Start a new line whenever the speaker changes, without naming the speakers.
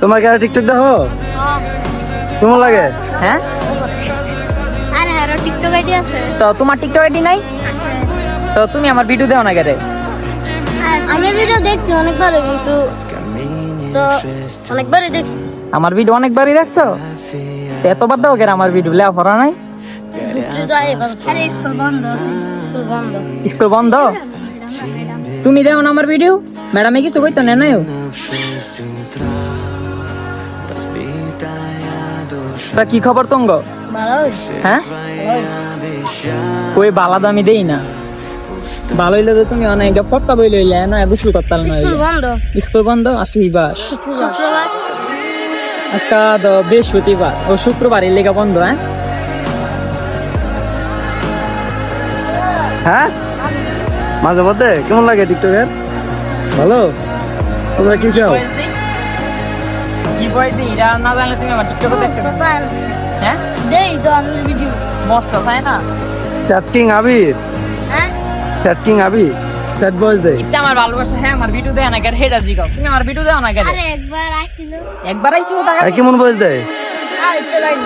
তোমার কি আর টিকটক দেখো? কেমন লাগে?
হ্যাঁ,
আর হ্যাঁ টিকটক আইডি আছে।
তো তোমার টিকটক আইডি নাই? তো তুমি আমার ভিডিও দাও না কেন?
আমি ভিডিও দেখছি অনেকবার, কিন্তু তো অনেকবারই দেখছি।
আমার ভিডিও অনেকবারই দেখছো? তো এতবার দাও কেন আমার ভিডিও? লেয়া পড়া নাই?
আরে স্কুল বন্ধ আছে, স্কুল বন্ধ।
স্কুল বন্ধ? তুমি দাও না আমার ভিডিও? ম্যাডামে কিছু কইতো না নাই? তা কি খবর তঙ্গ?
ভালো।
হ্যাঁ, কই বালা তো আমি দেই না। ভালো হইলে তো তুমি অনেক পট্টা বই লইলে না, গোসল করতাল না।
স্কুল বন্ধ।
স্কুল বন্ধ আসিবার
শুক্রবার।
আজকা তো বৃহস্পতিবার ও শুক্রবার এর লেগা বন্ধ। হ্যাঁ,
হ্যাঁ মাঝে মধ্যে কেমন লাগে টিকটকের? ভালো। তোমরা কি চাও?
কি বই দিই এটা না জানলে তুমি আমার টিকটক দেখছো না? হ্যাঁ,
দেই তো আমি ভিডিও।
মস্ত তাই না?
স্যাট কিং আবির,
হ্যাঁ,
স্যাট কিং আবির, স্যাট বয়েজ দে।
ইটা আমার ভালোবাসা। হ্যাঁ, আমার ভিডিও দেয় না কেন? হেডা জিগাও, তুমি আমার ভিডিও দাও না কেন?
আরে একবার আসছিল।
একবার আইছি ও টাকা
কেমন বয়েজ দেয়?
আর তো লাইন